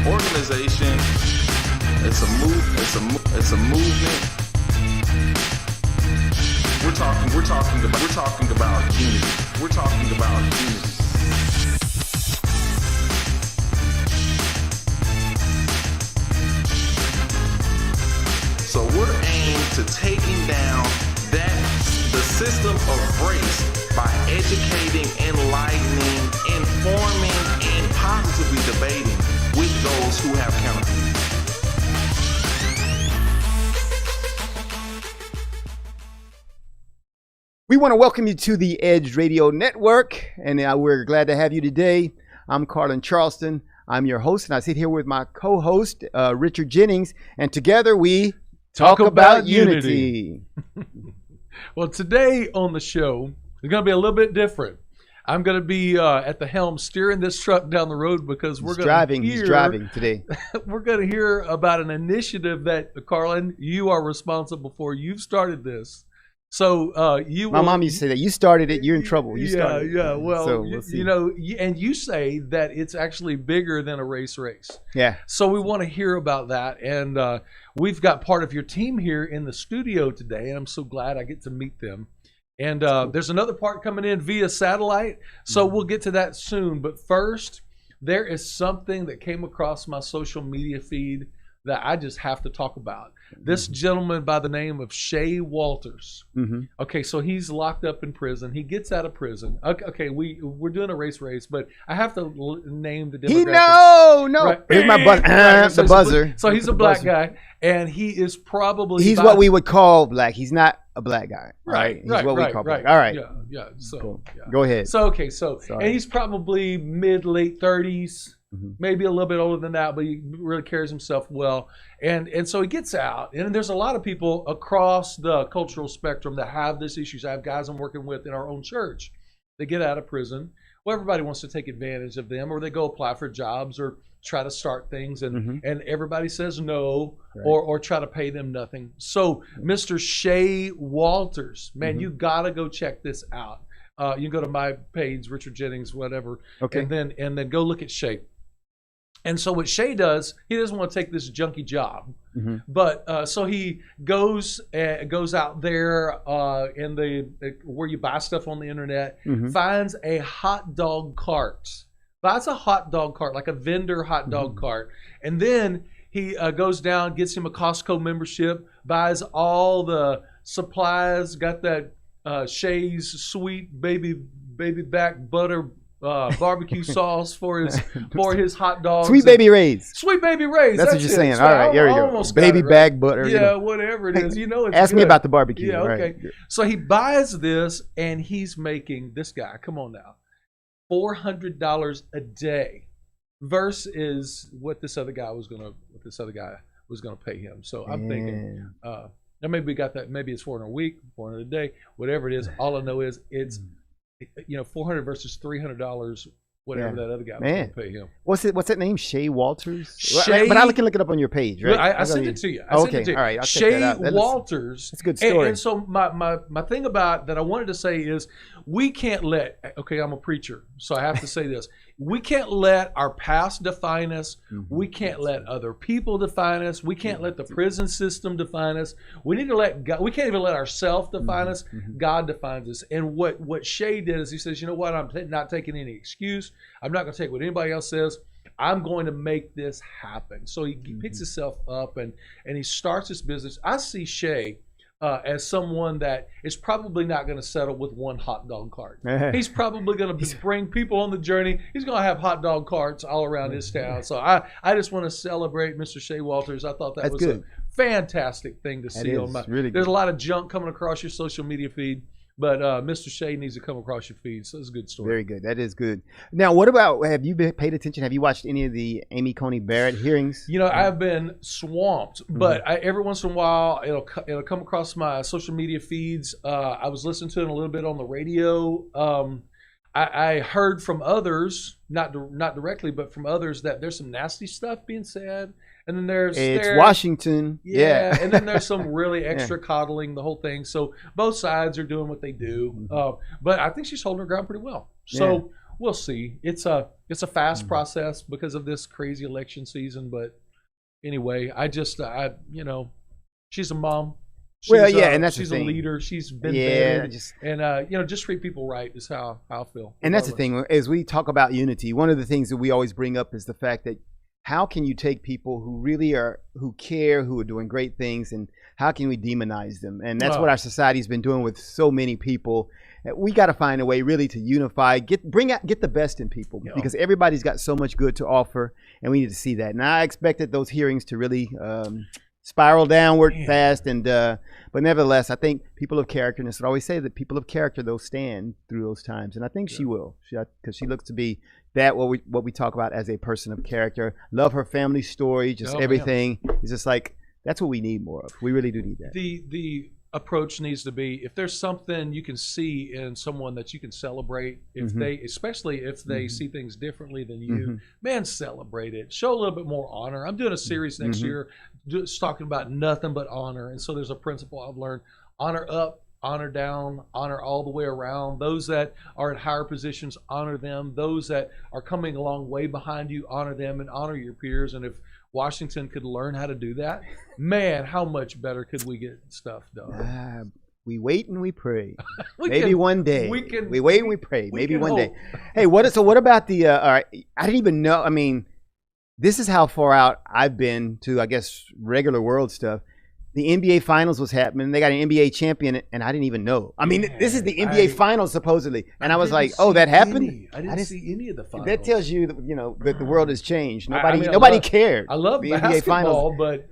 organization. It's a movement. We're talking about unity. We're talking about unity. So we're aimed to taking down the system of race by educating, enlightening, informing, and positively debating with those who have counterviews. We want to welcome you to the Edge Radio Network, and we're glad to have you today. I'm Carlen Charleston. I'm your host, and I sit here with my co-host, Richard Jennings, and together we talk about unity. Well, today on the show is going to be a little bit different. I'm going to be at the helm steering this truck down the road because he's driving today. We're going to hear about an initiative that, Carlen, you are responsible for. You've started this. So my mom used to say that you started it, you're in trouble. You started it. Yeah. Well, so we'll see. And you say that it's actually bigger than a race. Yeah. So we want to hear about that, and we've got part of your team here in the studio today, and I'm so glad I get to meet them. And there's another part coming in via satellite, so we'll get to that soon. But first, there is something that came across my social media feed that I just have to talk about. This gentleman by the name of Shay Walters. Mm-hmm. Okay, so he's locked up in prison. He gets out of prison. Okay, we're doing a race, but I have to name the demographics. No. Right. Here's my the buzzer. So he's a black guy, and he is probably what we would call black. He's not a black guy. Right. He's what we call black. All right. Yeah. So cool. Go ahead. So and he's probably late 30s. Mm-hmm. Maybe a little bit older than that, but he really carries himself well. And so he gets out. And there's a lot of people across the cultural spectrum that have this issue. I have guys I'm working with in our own church. They get out of prison. Well, everybody wants to take advantage of them, or they go apply for jobs or try to start things. And everybody says no, right, or try to pay them nothing. So Mr. Shay Walters, man, you got to go check this out. You can go to my page, Richard Jennings, whatever. Okay. And then go look at Shay. And so what Shay does, he doesn't want to take this junky job, but so he goes out there in where you buy stuff on the internet, finds a hot dog cart, buys a hot dog cart, like a vendor hot dog cart, and then he goes down, gets him a Costco membership, buys all the supplies, got that Shay's sweet baby back butter. Barbecue sauce for his hot dogs. Sweet Baby Ray's. Sweet Baby Ray's. That's what you're saying. All right, here we go. Baby back butter. Yeah, whatever it is. It's ask good. me about the barbecue. Yeah, okay. Right. So he buys this, and he's making, this guy, come on now, $400 a day versus what this other guy was gonna pay him. So I'm thinking, now maybe we got that. Maybe it's $400 a week, $400 a day, whatever it is. All I know is it's. $400 versus $300, whatever that other guy was going to pay him. What's that name? Shay Walters? Shay, but I can look it up on your page, right? I sent it to you. Okay, all right. I'll Shay check that out. Walters. That's a good story. And so my thing about that I wanted to say is we can't let, I'm a preacher, so I have to say this. We can't let our past define us. We can't let other people define us. We can't let the prison system define us. We need to let God, we can't even let ourselves define us. God defines us. And what Shay did is he says, you know what, I'm not taking any excuse. I'm not going to take what anybody else says. I'm going to make this happen. So he picks himself up and he starts his business. I see Shay as someone that is probably not going to settle with one hot dog cart. He's probably going to bring people on the journey. He's going to have hot dog carts all around his town. So I just want to celebrate Mr. Shay Walters. I thought that was a fantastic thing to see. There's a lot of junk coming across your social media feed. But Mr. Shay needs to come across your feed. So it's a good story. Very good. That is good. Now, what about, have you paid attention? Have you watched any of the Amy Coney Barrett hearings? I've been swamped. But every once in a while, it'll come across my social media feeds. I was listening to it a little bit on the radio. I heard from others, not directly, but from others, that there's some nasty stuff being said. And then there's Washington. Yeah. And then there's some really extra coddling, the whole thing. So both sides are doing what they do. But I think she's holding her ground pretty well. So we'll see. It's a fast process because of this crazy election season. But anyway, she's a mom. And that's she's the a thing. leader. She's been vetted, just treat people right is how I feel. And that's the thing. As we talk about unity, one of the things that we always bring up is the fact that how can you take people who really who care, who are doing great things, and how can we demonize them? And that's what our society's been doing with so many people. We got to find a way really to unify, get the best in people, because everybody's got so much good to offer, and we need to see that. And I expected those hearings to really spiral downward fast, and but nevertheless, I think people of character, and I always say that people of character, they'll stand through those times, and I think she will, because she looks to be that what we talk about as a person of character. Love her family story, just everything. It's just like that's what we need more of. We really do need that. The approach needs to be, if there's something you can see in someone that you can celebrate, if especially if they see things differently than you, man, celebrate it. Show a little bit more honor. I'm doing a series next year just talking about nothing but honor. And so there's a principle I've learned: honor up, honor down, honor all the way around. Those that are in higher positions, honor them. Those that are coming a long way behind you, honor them, and honor your peers. And if Washington could learn how to do that, man, how much better could we get stuff done? We wait and we pray. Maybe one day. We wait and we pray. Maybe one day. Hope. Hey, what about the? All right, I didn't even know. I mean, this is how far out I've been to, I guess, regular world stuff. The NBA Finals was happening. They got an NBA champion, and I didn't even know. I mean, this is the NBA Finals supposedly, and I was like, "Oh, that happened." I didn't see any of the finals. That tells you that, that the world has changed. Nobody cared. I love the basketball, NBA Finals, but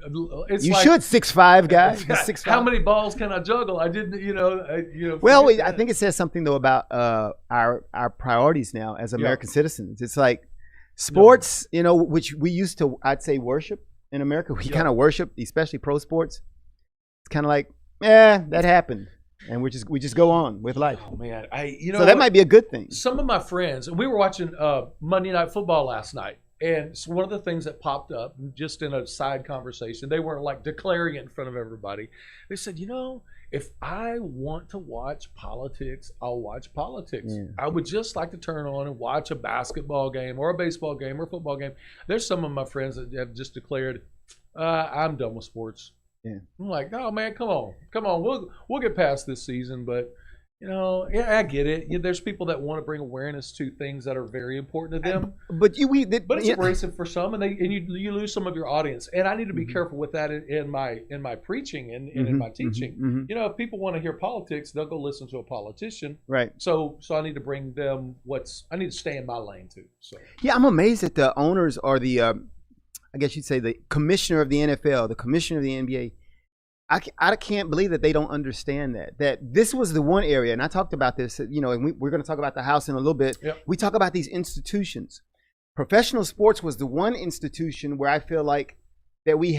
it's you like, should 6'5" guys. 6'5". How many balls can I juggle? I didn't, Well, I think it says something though about our priorities now as American citizens. It's like sports, which we used to, I'd say, worship in America. We kind of worship, especially pro sports. It's kind of like, that happened, and we just go on with life. Oh man, so that might be a good thing. Some of my friends, and we were watching Monday Night Football last night, and so one of the things that popped up just in a side conversation, they weren't like declaring it in front of everybody. They said, if I want to watch politics, I'll watch politics. Yeah. I would just like to turn on and watch a basketball game or a baseball game or a football game. There's some of my friends that have just declared, I'm done with sports. Yeah. I'm like, oh man, come on, we'll get past this season. But I get it. There's people that want to bring awareness to things that are very important to them. But it's abrasive for some, and you lose some of your audience. And I need to be careful with that in my preaching and in my teaching. If people want to hear politics, they'll go listen to a politician. Right. So I need to bring them I need to stay in my lane too. So yeah, I'm amazed that the owners are the. I guess you'd say the commissioner of the NFL, the commissioner of the NBA. I can't believe that they don't understand that this was the one area, and I talked about this, and we're going to talk about the House in a little bit. Yep. We talk about these institutions. Professional sports was the one institution where I feel like that we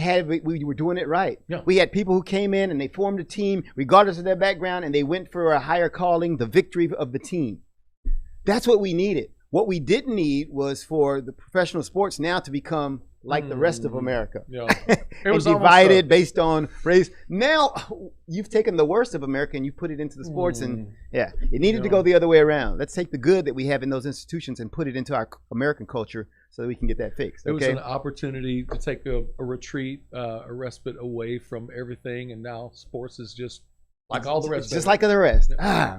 were doing it right. Yeah. We had people who came in and they formed a team regardless of their background, and they went for a higher calling, the victory of the team. That's what we needed. What we didn't need was for the professional sports now to become like the rest of America. Yeah. It was divided based on race. Now you've taken the worst of America and you put it into the sports, and it needed to go the other way around. Let's take the good that we have in those institutions and put it into our American culture so that we can get that fixed. It was an opportunity to take a retreat, a respite away from everything, and now sports is just like all the rest. Just like the rest.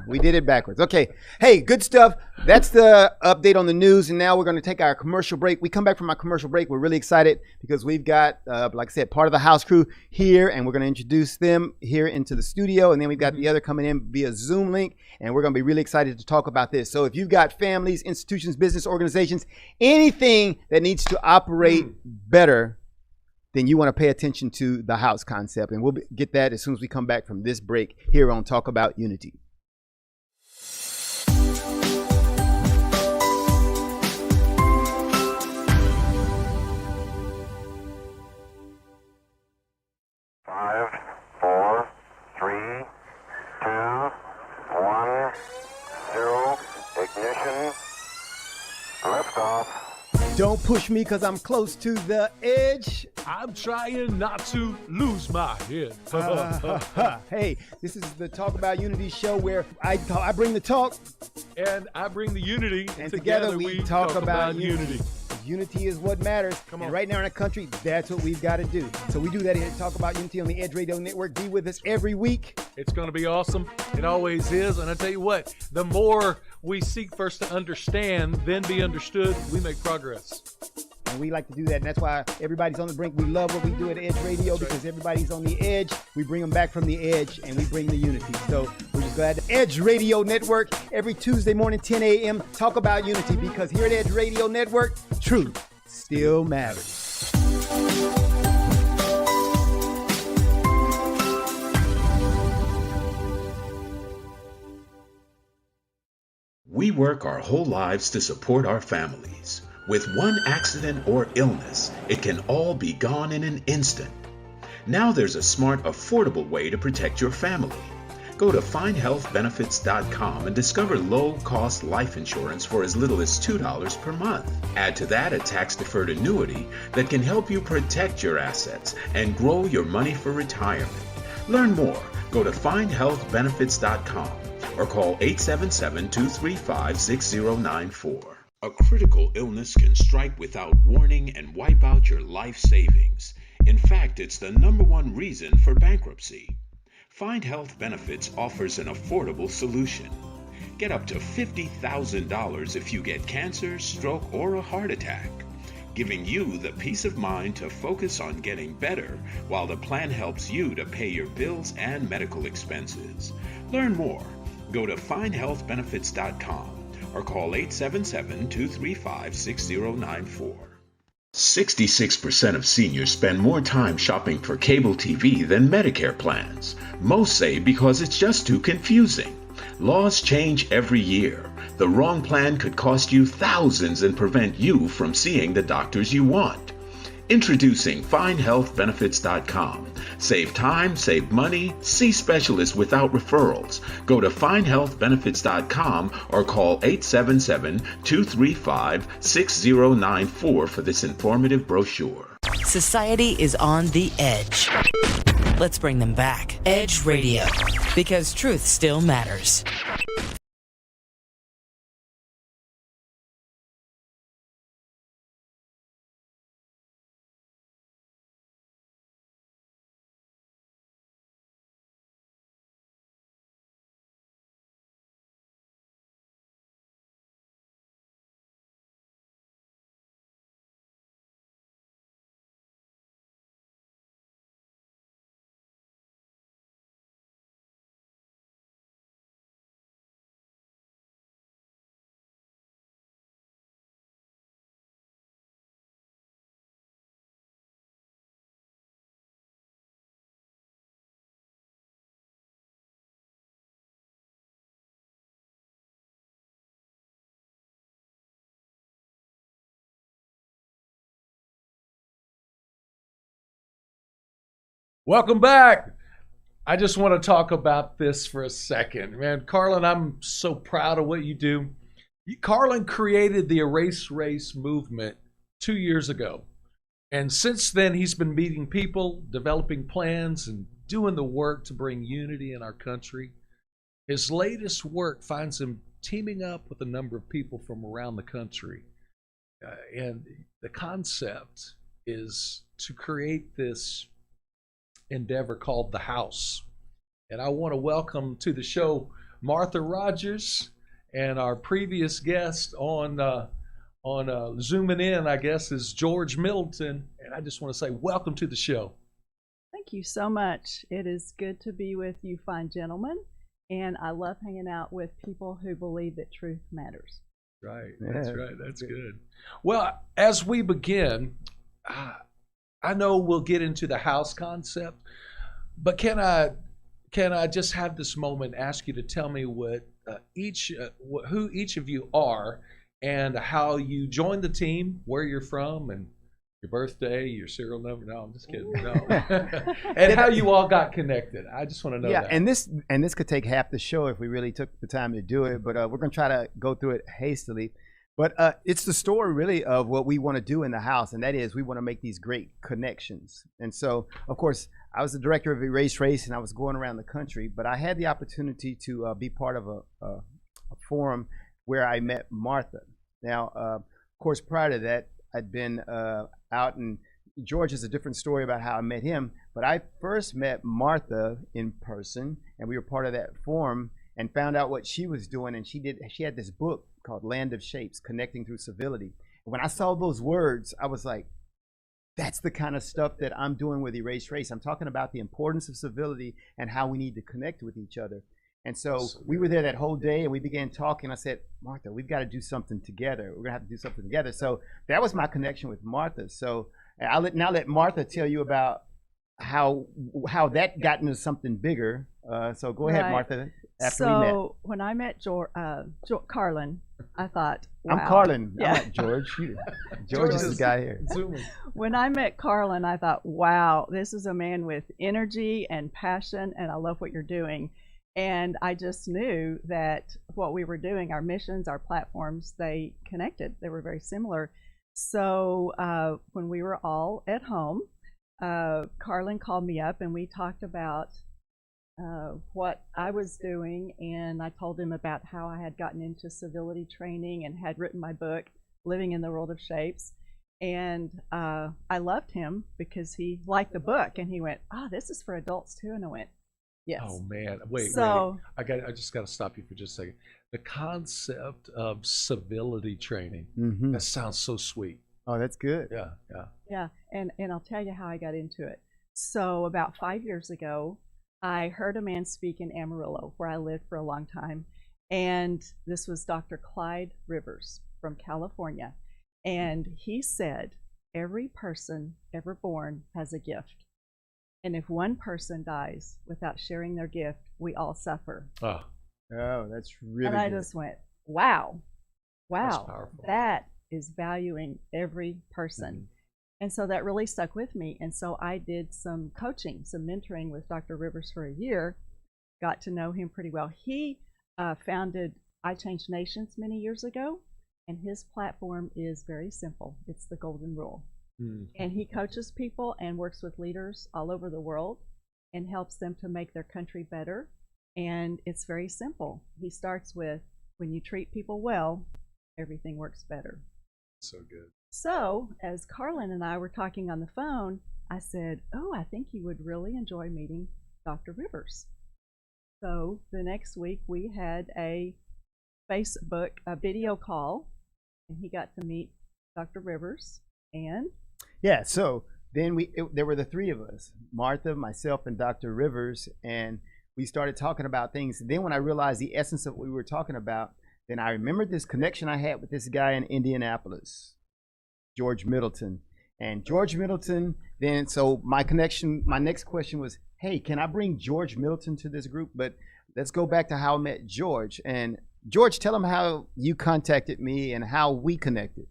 We did it backwards. Okay. Hey, good stuff. That's the update on the news. And now we're going to take our commercial break. We come back from our commercial break. We're really excited because we've got, like I said, part of the house crew here, and we're going to introduce them here into the studio. And then we've got the other coming in via Zoom link. And we're going to be really excited to talk about this. So if you've got families, institutions, business organizations, anything that needs to operate better, then you want to pay attention to the house concept. And we'll get that as soon as we come back from this break here on Talk About Unity. Five, 4, 3, 2, 1, 0, ignition, liftoff. Don't don't push me because I'm close to the edge. I'm trying not to lose my head. Hey, this is the Talk About Unity show where I bring the talk. And I bring the unity. And together we talk about unity. unity. Unity is what matters. Come on. And right now in our country, that's what we've got to do. So we do that here at Talk About Unity on the Edge Radio Network. Be with us every week. It's going to be awesome. It always is. And I tell you what, the more we seek first to understand, then be understood, we make progress. And we like to do that. And that's why everybody's on the brink. We love what we do at Edge Radio because everybody's on the edge. We bring them back from the edge and we bring the unity. So we're just glad. Edge Radio Network every Tuesday morning, 10 a.m. Talk about unity because here at Edge Radio Network, truth still matters. We work our whole lives to support our families. With one accident or illness, it can all be gone in an instant. Now there's a smart, affordable way to protect your family. Go to findhealthbenefits.com and discover low-cost life insurance for as little as $2 per month. Add to that a tax-deferred annuity that can help you protect your assets and grow your money for retirement. Learn more. Go to findhealthbenefits.com or call 877-235-6094. A critical illness can strike without warning and wipe out your life savings. In fact, it's the #1 reason for bankruptcy. Find Health Benefits offers an affordable solution. Get up to $50,000 if you get cancer, stroke, or a heart attack, giving you the peace of mind to focus on getting better while the plan helps you to pay your bills and medical expenses. Learn more. Go to findhealthbenefits.com. or call 877-235-6094. 66% of seniors spend more time shopping for cable TV than Medicare plans. Most say because it's just too confusing. Laws change every year. The wrong plan could cost you thousands and prevent you from seeing the doctors you want. Introducing FindHealthBenefits.com. Save time, save money, see specialists without referrals. Go to FindHealthBenefits.com or call 877-235-6094 for this informative brochure. Society is on the edge. Let's bring them back. Edge Radio, because truth still matters. Welcome back. I just want to talk about this for a second. Man, Carlen, I'm so proud of what you do. Carlen created the Erase Race movement 2 years ago. And since then, he's been meeting people, developing plans, and doing the work to bring unity in our country. His latest work finds him teaming up with a number of people from around the country. And the concept is to create this endeavor called The House. And I want to welcome to the show Martha Rogers and our previous guest on zooming in, I guess, is George Middleton. And I just want to say welcome to the show. Thank you so much. It is good to be with you fine gentlemen, and I love hanging out with people who believe that truth matters. Right, that's right, that's good. Well, as we begin, I know we'll get into the house concept, but can I just have this moment, ask you to tell me who each of you are, and how you joined the team, where you're from, and your birthday, your serial number. No, I'm just kidding. No, and how you all got connected. I just want to know. Yeah, that. and this could take half the show if we really took the time to do it, but we're going to try to go through it hastily. But it's the story really of what we want to do in the house, and that is we want to make these great connections. And so, of course, I was the director of Erase Race, and I was going around the country, but I had the opportunity to be part of a forum where I met Martha. Now, of course, prior to that, I'd been out, and George is a different story about how I met him, but I first met Martha in person, and we were part of that forum and found out what she was doing, and she had this book called Land of Shapes, Connecting Through Civility. And when I saw those words, I was like, that's the kind of stuff that I'm doing with Erase Race. I'm talking about the importance of civility and how we need to connect with each other. And so we were there that whole day, and we began talking. I said, Martha, we've got to do something together. We're going to have to do something together. So that was my connection with Martha. So I'll let Martha tell you about how that got into something bigger. So go ahead, Martha. After we met. So when I met Carlen, I thought, wow. I'm Carlen. Yeah. I'm not George. George is the guy here. When I met Carlen, I thought, wow, this is a man with energy and passion, and I love what you're doing. And I just knew that what we were doing, our missions, our platforms, they connected. They were very similar. So when we were all at home, Carlen called me up, and we talked about what I was doing, and I told him about how I had gotten into civility training and had written my book, Living in the World of Shapes. And I loved him because he liked the book, and he went, "Oh, this is for adults too." And I went, "Yes." Oh man, wait. I just got to stop you for just a second. The concept of civility training, that sounds so sweet. Oh, that's good. Yeah, and I'll tell you how I got into it. So about 5 years ago, I heard a man speak in Amarillo, where I lived for a long time, and this was Dr. Clyde Rivers from California, and he said, every person ever born has a gift, and if one person dies without sharing their gift, we all suffer. Oh, that's really And I good. just went, wow, That's powerful. that is valuing every person. And so that really stuck with me. And so I did some coaching, some mentoring with Dr. Rivers for a year, got to know him pretty well. He founded I Change Nations many years ago, and his platform is very simple. It's the Golden Rule. And he coaches people and works with leaders all over the world and helps them to make their country better. And it's very simple. He starts with, when you treat people well, everything works better. So good. So as Carlen and I were talking on the phone, I said, oh, I think you would really enjoy meeting Dr. Rivers. So the next week we had a video call, and he got to meet Dr. Rivers. And yeah, so then there were the three of us, Martha, myself, and Dr. Rivers, and we started talking about things. And then when I realized the essence of what we were talking about, then I remembered this connection I had with this guy in Indianapolis, George Middleton. And George Middleton, then, so my next question was, hey, can I bring George Middleton to this group? But let's go back to how I met George. And George, tell him how you contacted me and how we connected.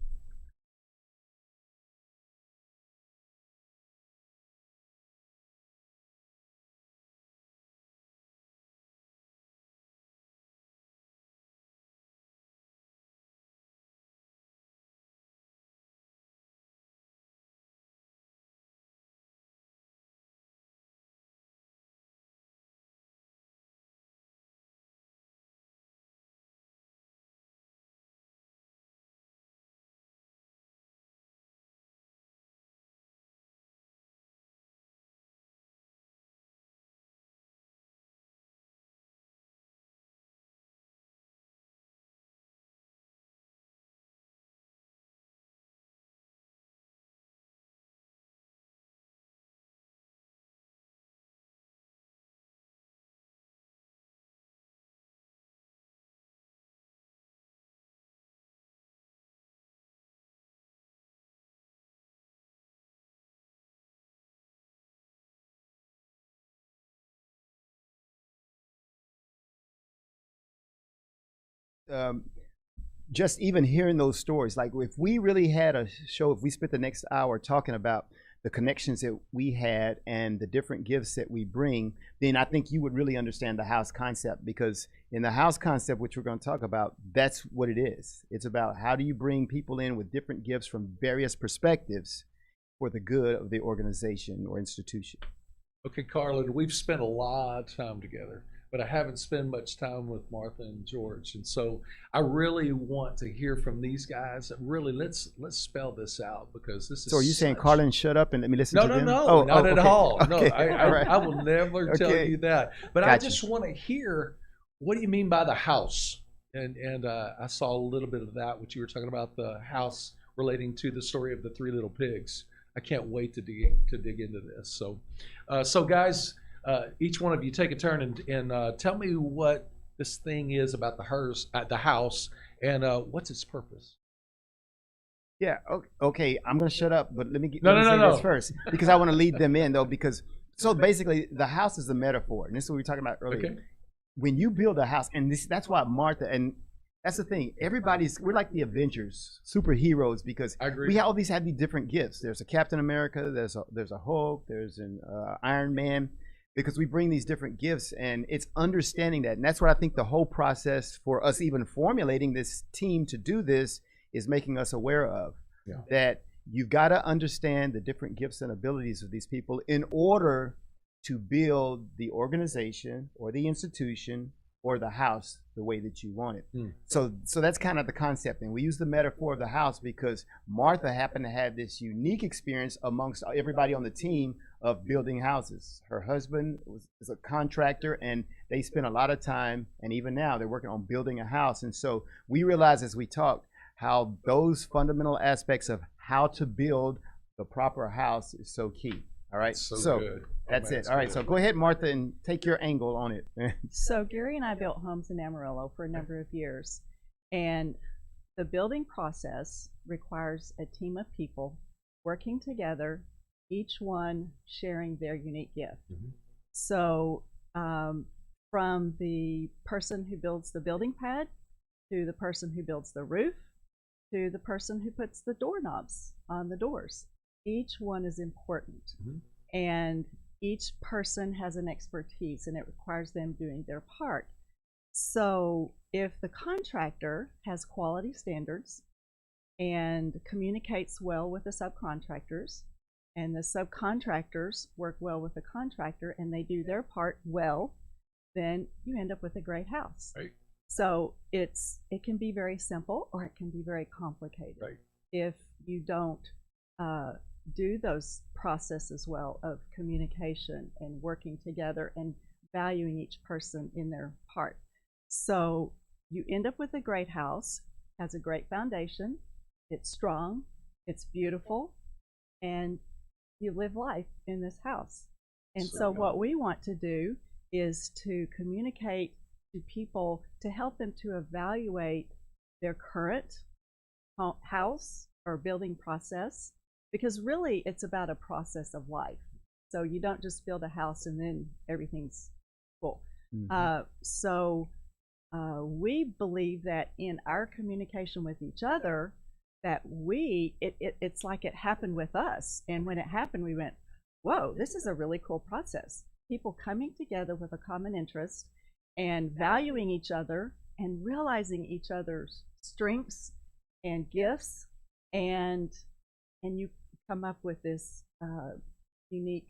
Just even hearing those stories, like if we really had a show, if we spent the next hour talking about the connections that we had and the different gifts that we bring, then I think you would really understand the house concept, because in the house concept, which we're going to talk about, that's what it is. It's about how do you bring people in with different gifts from various perspectives for the good of the organization or institution. Okay, Carlen, we've spent a lot of time together, but I haven't spent much time with Martha and George, and so I really want to hear from these guys. Really, let's spell this out, because this is. So are you saying, Carlen, shut up and let me listen No, to them? no, not at okay. all. Okay. No, I will never tell Okay. you that. But I Gotcha. just want to hear, what do you mean by the house? And I saw a little bit of that, what you were talking about, the house relating to the story of the three little pigs. I can't wait to dig into this. So guys, each one of you take a turn and tell me what this thing is about the house, and what's its purpose. Yeah. Okay. I'm going to shut up, but let me say No. this first, because I want to lead them in, though. Because so basically, the house is a metaphor, and this is what we were talking about earlier. Okay. When you build a house, and that's why Martha, and that's the thing. We're like the Avengers, superheroes, because I agree. we have these different gifts. There's a Captain America. There's a Hulk. There's an Iron Man. Because we bring these different gifts, and it's understanding that, and that's what I think the whole process for us even formulating this team to do this is making us aware of. Yeah. That you've got to understand the different gifts and abilities of these people in order to build the organization or the institution or the house the way that you want it. So that's kind of the concept. And we use the metaphor of the house because Martha happened to have this unique experience amongst everybody on the team of building houses. Her husband was a contractor, and they spent a lot of time, and even now they're working on building a house. And so we realized as we talked how those fundamental aspects of how to build the proper house is so key. All right, So good. That's man, it. All right, so go ahead, Martha, and take your angle on it. So Gary and I built homes in Amarillo for a number of years, and the building process requires a team of people working together, each one sharing their unique gift. So from the person who builds the building pad, to the person who builds the roof, to the person who puts the doorknobs on the doors, each one is important. And each person has an expertise, and it requires them doing their part. So if the contractor has quality standards and communicates well with the subcontractors, and the subcontractors work well with the contractor and they do their part well, then you end up with a great house. Right. So it can be very simple, or it can be very complicated. Right. If you don't do those processes well of communication and working together and valuing each person in their part. So you end up with a great house, has a great foundation, it's strong, it's beautiful, and you live life in this house. And so what we want to do is to communicate to people to help them to evaluate their current house or building process, because really it's about a process of life. So you don't just build a house and then everything's full. So we believe that in our communication with each other, that it's like it happened with us. And when it happened, we went, whoa, this is a really cool process. People coming together with a common interest and valuing each other and realizing each other's strengths and gifts, and you come up with this unique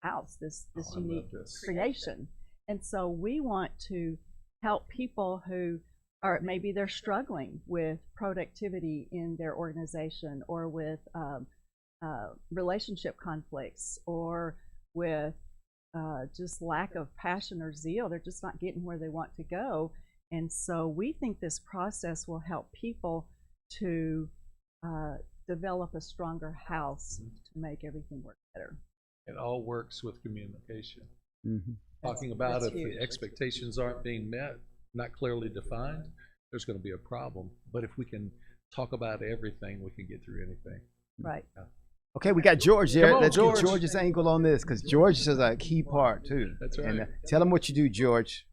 house, this unique creation. And so we want to help people who are, maybe they're struggling with productivity in their organization, or with relationship conflicts, or with just lack of passion or zeal. They're just not getting where they want to go. And so we think this process will help people to develop a stronger house to make everything work better. It all works with communication. Talking about that's if huge. the expectations aren't being met, not clearly defined, there's going to be a problem. But if we can talk about everything, we can get through anything. Right. Okay, we got George there. Come on, Let's George. get George's angle on this, because George is a key part too. That's right. And tell him what you do, George.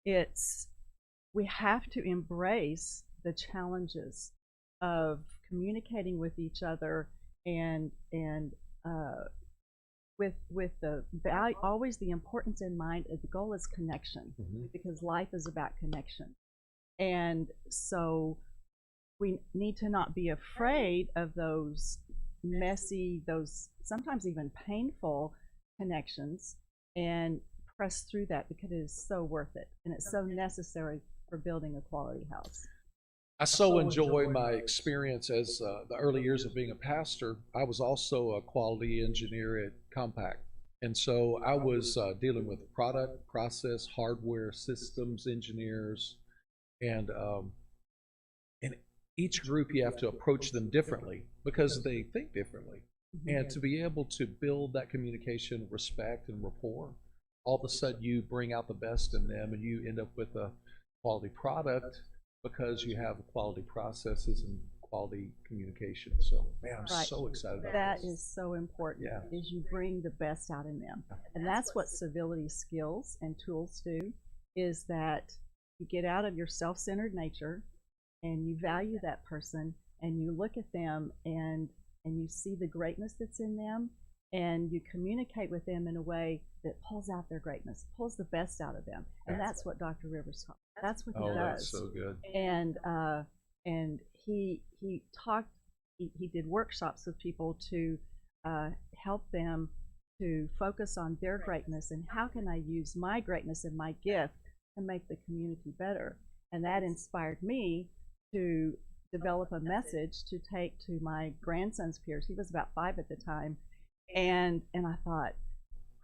we have to embrace the challenges of communicating with each other and with the value, always the importance in mind. The goal is connection, because life is about connection. And so we need to not be afraid of those messy, those sometimes even painful connections, and press through that, because it is so worth it and it's so necessary for building a quality house. I so enjoy my experience as the early years of being a pastor. I was also a quality engineer at Compaq. And so I was dealing with product, process, hardware, systems engineers. And in each group, you have to approach them differently because they think differently. And to be able to build that communication, respect, and rapport, all of a sudden you bring out the best in them and you end up with a quality product, because you have quality processes and quality communication. So, man, I'm so excited about that. this. That is so important, Yeah. is you bring the best out in them. And that's what civility skills and tools do, is that you get out of your self-centered nature and you value that person, and you look at them and you see the greatness that's in them, and you communicate with them in a way that pulls out their greatness, pulls the best out of them. And that's what Dr. Rivers taught. That's what he does. That's so good. And he did workshops with people to help them to focus on their greatness, and how can I use my greatness and my gift to make the community better. And that inspired me to develop a message to take to my grandson's peers. He was about 5 at the time. And I thought,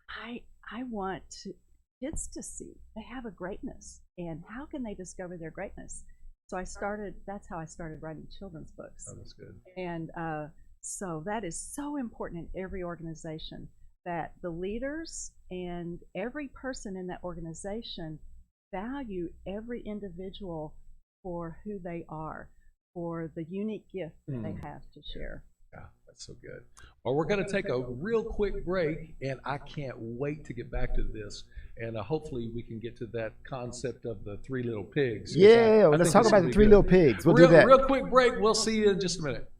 I want kids to see they have a greatness, and how can they discover their greatness? So that's how I started writing children's books. Oh, that's good. And so that is so important in every organization, that the leaders and every person in that organization value every individual for who they are, for the unique gift that they have to share. Yeah, that's so good. Well, we're going to take a real quick break, and I can't wait to get back to this. And hopefully we can get to that concept of the 3 little pigs. Yeah, let's talk about the 3 little pigs. We'll do that. Real quick break. We'll see you in just a minute.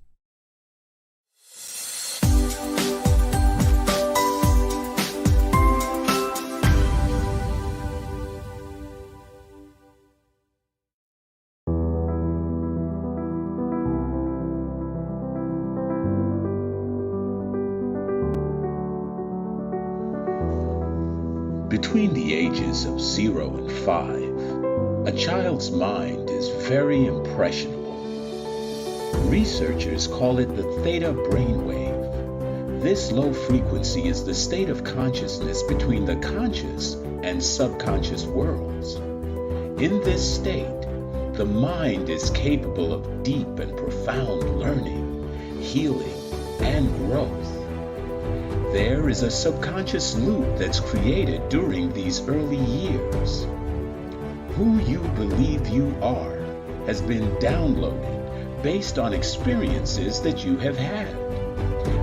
Between the ages of 0 and 5, a child's mind is very impressionable. Researchers call it the theta brainwave. This low frequency is the state of consciousness between the conscious and subconscious worlds. In this state, the mind is capable of deep and profound learning, healing, and growth. There is a subconscious loop that's created during these early years. Who you believe you are has been downloaded based on experiences that you have had.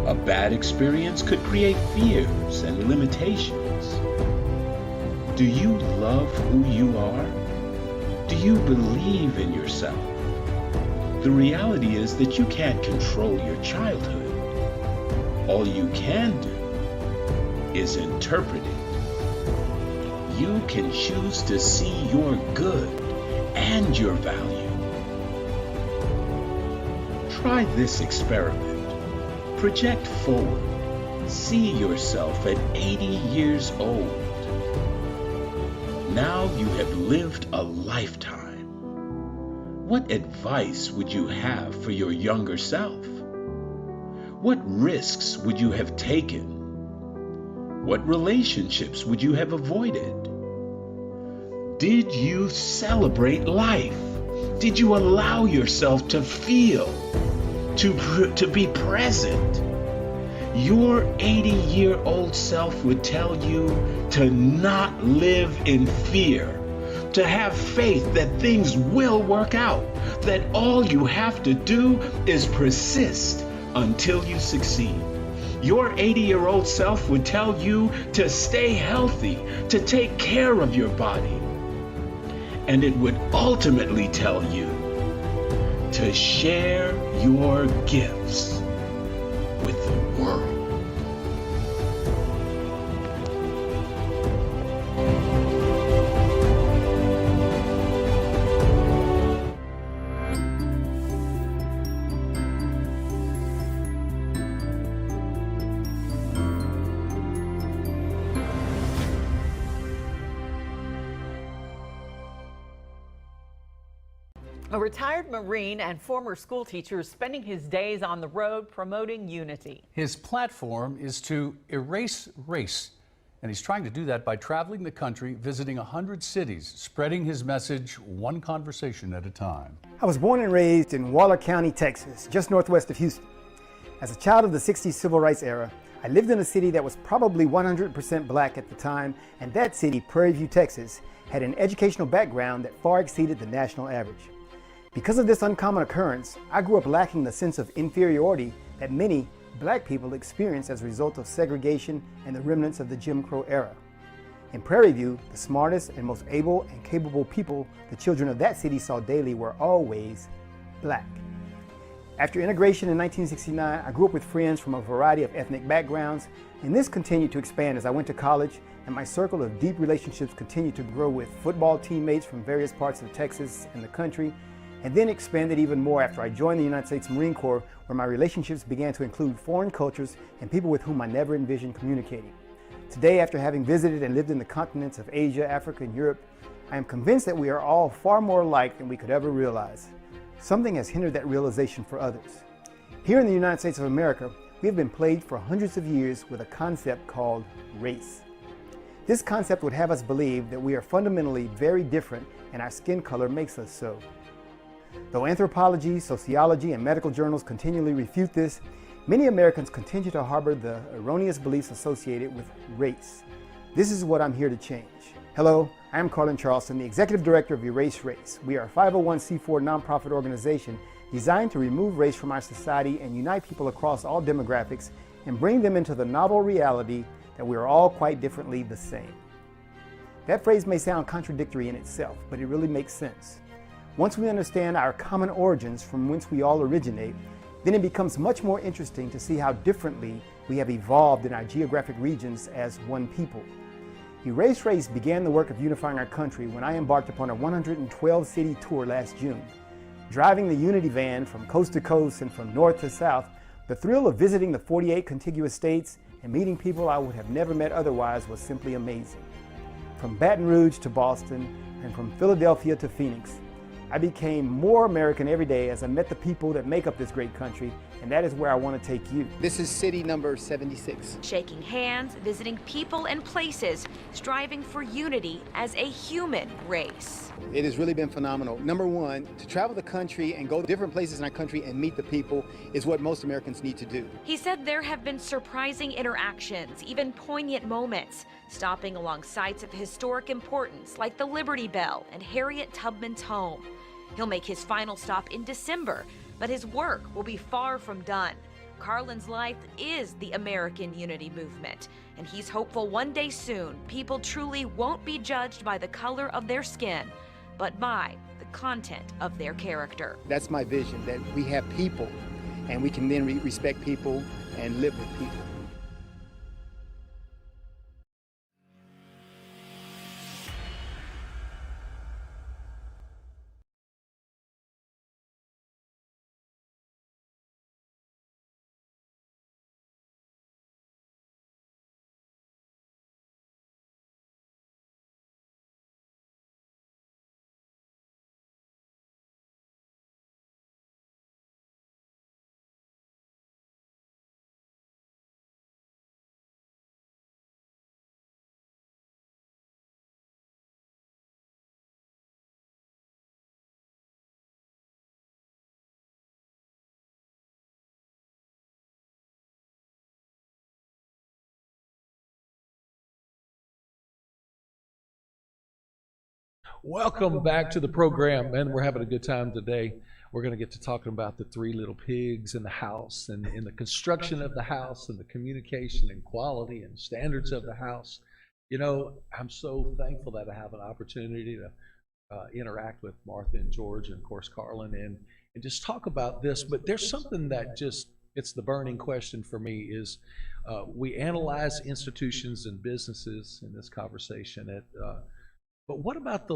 A bad experience could create fears and limitations. Do you love who you are? Do you believe in yourself? The reality is that you can't control your childhood. All you can do is interpret it. You can choose to see your good and your value. Try this experiment. Project forward. See yourself at 80 years old. Now you have lived a lifetime. What advice would you have for your younger self? What risks would you have taken? What relationships would you have avoided? Did you celebrate life? Did you allow yourself to feel, to be present? Your 80-year-old self would tell you to not live in fear, to have faith that things will work out, that all you have to do is persist until you succeed. Your 80-year-old self would tell you to stay healthy, to take care of your body. and it would ultimately tell you to share your gifts with the world. A retired Marine and former school teacher is spending his days on the road promoting unity. His platform is to erase race, and he's trying to do that by traveling the country, visiting 100 cities, spreading his message one conversation at a time. I was born and raised in Waller County, Texas, just northwest of Houston. As a child of the 60s civil rights era, I lived in a city that was probably 100% black at the time, and that city, Prairie View, Texas, had an educational background that far exceeded the national average. Because of this uncommon occurrence, I grew up lacking the sense of inferiority that many black people experience as a result of segregation and the remnants of the Jim Crow era. In Prairie View, the smartest and most able and capable people the children of that city saw daily were always black. After integration in 1969, I grew up with friends from a variety of ethnic backgrounds, and this continued to expand as I went to college, and my circle of deep relationships continued to grow with football teammates from various parts of Texas and the country, and then expanded even more after I joined the United States Marine Corps, where my relationships began to include foreign cultures and people with whom I never envisioned communicating. Today, after having visited and lived in the continents of Asia, Africa, and Europe, I am convinced that we are all far more alike than we could ever realize. Something has hindered that realization for others. Here in the United States of America, we have been plagued for hundreds of years with a concept called race. This concept would have us believe that we are fundamentally very different and our skin color makes us so. Though anthropology, sociology, and medical journals continually refute this, many Americans continue to harbor the erroneous beliefs associated with race. This is what I'm here to change. Hello, I am Carlen Charleston, the Executive Director of Erase Race. We are a 501c4 nonprofit organization designed to remove race from our society and unite people across all demographics and bring them into the novel reality that we are all quite differently the same. That phrase may sound contradictory in itself, but it really makes sense. Once we understand our common origins from whence we all originate, then it becomes much more interesting to see how differently we have evolved in our geographic regions as one people. Erase Race began the work of unifying our country when I embarked upon a 112-city tour last June. Driving the Unity van from coast to coast and from north to south, the thrill of visiting the 48 contiguous states and meeting people I would have never met otherwise was simply amazing. From Baton Rouge to Boston and from Philadelphia to Phoenix, I became more American every day as I met the people that make up this great country, and that is where I want to take you. This is city number 76. Shaking hands, visiting people and places, striving for unity as a human race. It has really been phenomenal. Number one, to travel the country and go to different places in our country and meet the people is what most Americans need to do. He said there have been surprising interactions, even poignant moments, stopping along sites of historic importance like the Liberty Bell and Harriet Tubman's home. He'll make his final stop in December, but his work will be far from done. Carlen's life is the American Unity Movement, and he's hopeful one day soon people truly won't be judged by the color of their skin, but by the content of their character. That's my vision, that we have people, and we can then respect people and live with people. Welcome back to the program, and we're having a good time today. We're going to get to talking about the three little pigs in the house and in the construction of the house and the communication and quality and standards of the house. You know, I'm so thankful that I have an opportunity to interact with Martha and George and, of course, Carlen, and just talk about this. But there's something that it's the burning question for me is we analyze institutions and businesses in this conversation. But what about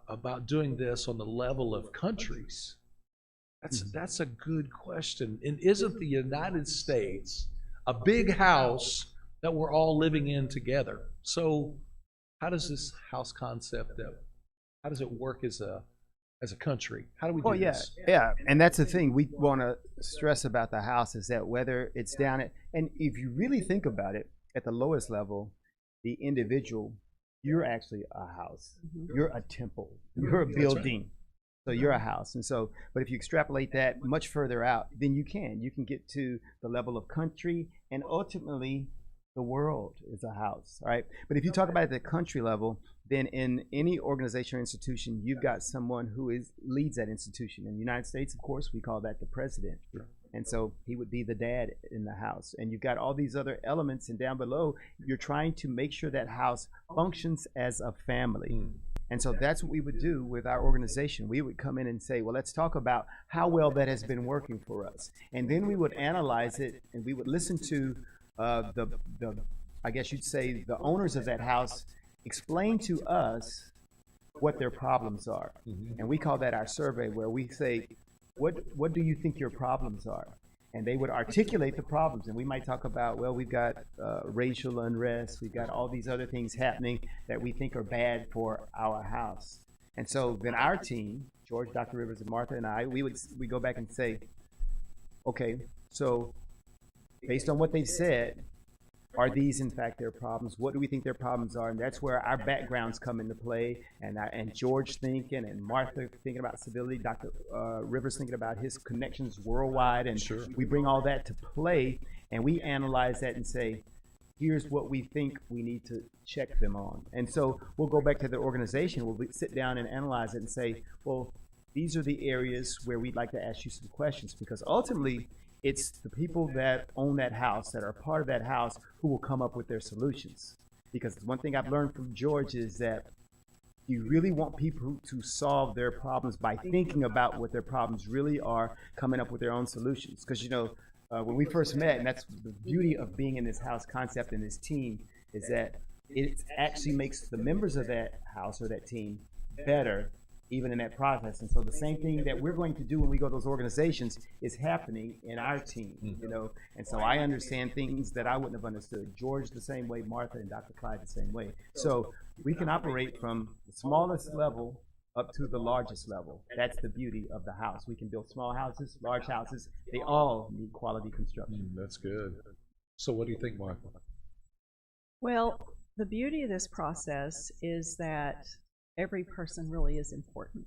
about doing this on the level of countries? That's a good question. And isn't the United States a big house that we're all living in together? So how does this house concept, how does it work as a country? How do we do this? Yeah, and that's the thing we want to stress about the house is that whether it's down at, and if you really think about it, at the lowest level, the individual, you're actually a house. You're a temple. You're a building. So you're a house. And so, but if you extrapolate that much further out, then you can get to the level of country, and ultimately the world is a house, right? But if you talk about it at the country level, then in any organization or institution, you've got someone who leads that institution. In the United States, of course, we call that the president. And so he would be the dad in the house. And you've got all these other elements, and down below, you're trying to make sure that house functions as a family. And so that's what we would do with our organization. We would come in and say, well, let's talk about how well that has been working for us. And then we would analyze it, and we would listen to I guess you'd say, the owners of that house explain to us what their problems are. And we call that our survey, where we say, what do you think your problems are? And they would articulate the problems. And we might talk about, well, we've got racial unrest. We've got all these other things happening that we think are bad for our house. And so then our team, George, Dr. Rivers, and Martha and I, we go back and say, okay, so based on what they've said, are these in fact their problems? What do we think their problems are? And that's where our backgrounds come into play, and George thinking, and Martha thinking about civility, Dr. Rivers thinking about his connections worldwide, and we bring all that to play, and we analyze that and say, here's what we think we need to check them on. And so we'll go back to the organization, we'll sit down and analyze it and say, well, these are the areas where we'd like to ask you some questions, because ultimately, it's the people that own that house, that are part of that house, who will come up with their solutions. Because one thing I've learned from George is that you really want people to solve their problems by thinking about what their problems really are, coming up with their own solutions. Because, you know, when we first met, and that's the beauty of being in this house concept and this team, is that it actually makes the members of that house or that team better, even in that process. And so the same thing that we're going to do when we go to those organizations is happening in our team, you know. And so I understand things that I wouldn't have understood. George the same way, Martha and Dr. Clyde the same way. So we can operate from the smallest level up to the largest level. That's the beauty of the house. We can build small houses, large houses. They all need quality construction. That's good. So what do you think, Martha? Well, the beauty of this process is that every person really is important.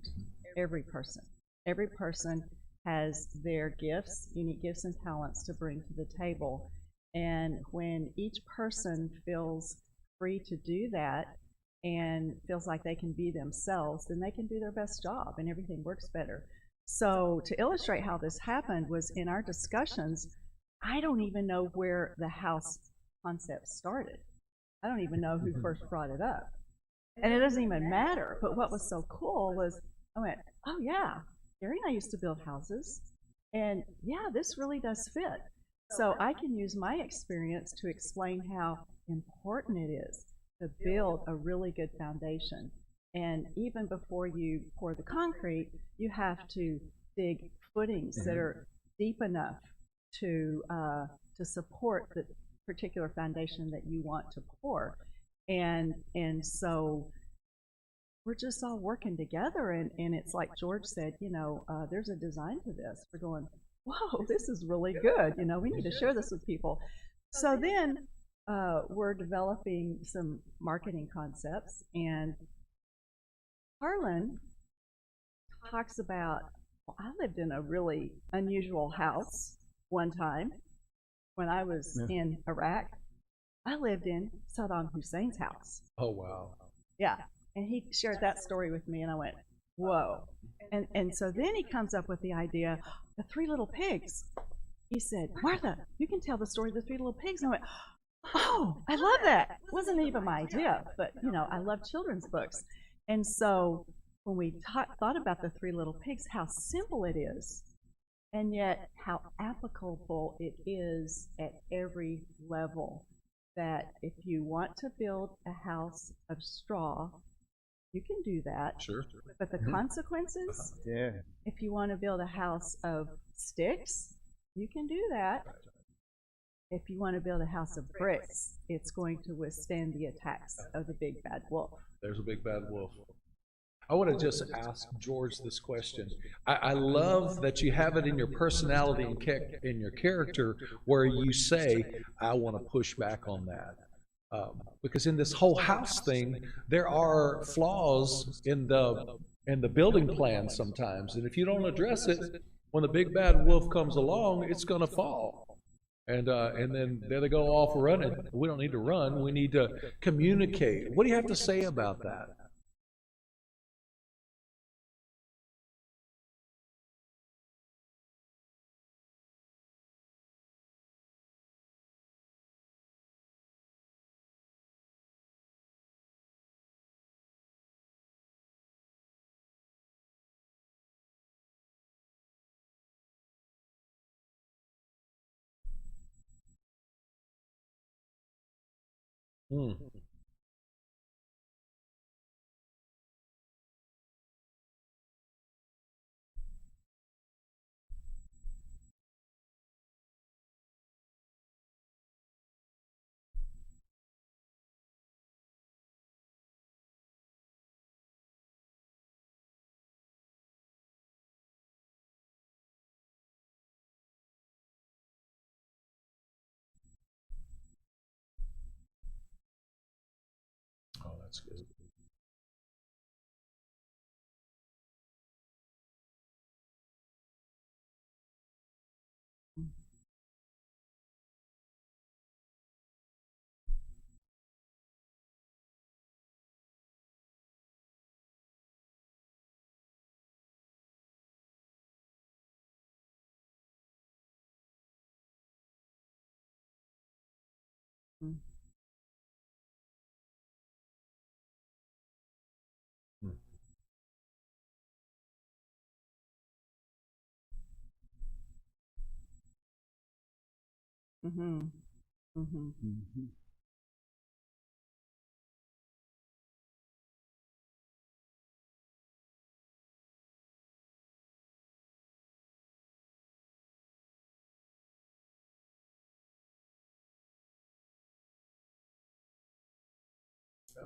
Every person. Every person has their gifts, unique gifts and talents to bring to the table. And when each person feels free to do that and feels like they can be themselves, then they can do their best job and everything works better. So to illustrate how this happened was in our discussions, I don't even know where the house concept started. I don't even know who first brought it up. And it doesn't even matter. But what was so cool was I went, oh yeah, Gary and I used to build houses. And yeah, this really does fit. So I can use my experience to explain how important it is to build a really good foundation. And even before you pour the concrete, you have to dig footings that are deep enough to support the particular foundation that you want to pour. And so we're just all working together, and it's like George said, you know, there's a design to this. We're going, whoa, this is really good. You know, we need to share this with people. So then we're developing some marketing concepts, and Carlen talks about, well, I lived in a really unusual house one time when I was in Iraq. I lived in Saddam Hussein's house. Oh, wow. Yeah. And he shared that story with me, and I went, whoa. And so then he comes up with the idea, the Three Little Pigs. He said, Martha, you can tell the story of the Three Little Pigs. And I went, oh, I love that. It wasn't even my idea, but, you know, I love children's books. And so when we thought about the Three Little Pigs, how simple it is, and yet how applicable it is at every level. That if you want to build a house of straw, you can do that. Sure. But the consequences, if you want to build a house of sticks, you can do that. If you want to build a house of bricks, it's going to withstand the attacks of the big bad wolf. There's a big bad wolf. I want to just ask George this question. I love that you have it in your personality and in your character where you say, I want to push back on that. Because in this whole house thing, there are flaws in the building plan sometimes. And if you don't address it, when the big bad wolf comes along, it's going to fall. And then there they go off running. We don't need to run. We need to communicate. What do you have to say about that? Oh, that's good. Mm-hmm. Mm-hmm. Mm-hmm.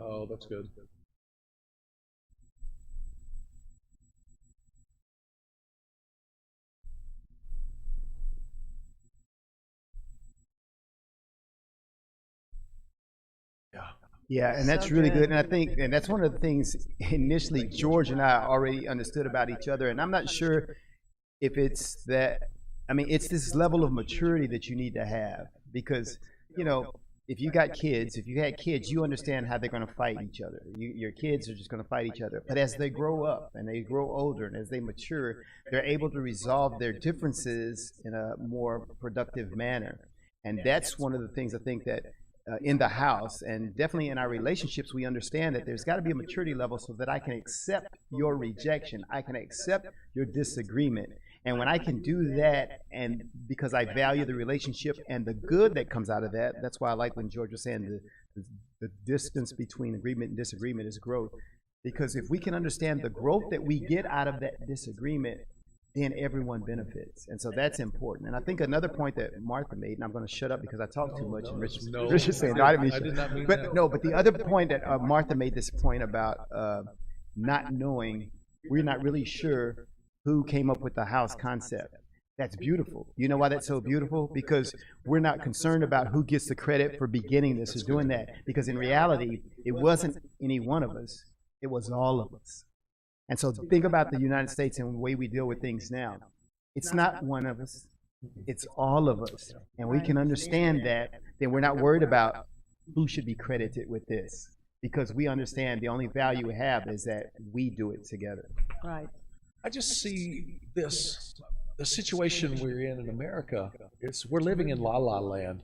Oh, that's good. Yeah, and that's really good. And I think, and that's one of the things initially George and I already understood about each other. And I'm not sure if it's that, I mean, it's this level of maturity that you need to have because, you know, if you got kids, if you had kids, you understand how they're going to fight each other. Your kids are just going to fight each other. But as they grow up and they grow older and as they mature, they're able to resolve their differences in a more productive manner. And that's one of the things I think that in the house and definitely in our relationships, we understand that there's got to be a maturity level so that I can accept your rejection. I can accept your disagreement. And when I can do that, and because I value the relationship and the good that comes out of that, that's why I like when George was saying the distance between agreement and disagreement is growth. Because if we can understand the growth that we get out of that disagreement, then everyone benefits. And so that's important. And I think another point that Martha made, and I'm going to shut up because I talk too much, and Rich is saying, no, I did not mean that. No, but the other point that Martha made this point about not knowing, we're not really sure who came up with the house concept. That's beautiful. You know why that's so beautiful? Because we're not concerned about who gets the credit for beginning this or doing that. Because in reality, it wasn't any one of us. It was all of us. And so think about the United States and the way we deal with things now. It's not one of us. It's all of us. And we can understand that, then we're not worried about who should be credited with this. Because we understand the only value we have is that we do it together. Right. I just see this, the situation we're in America, we're living in la la land.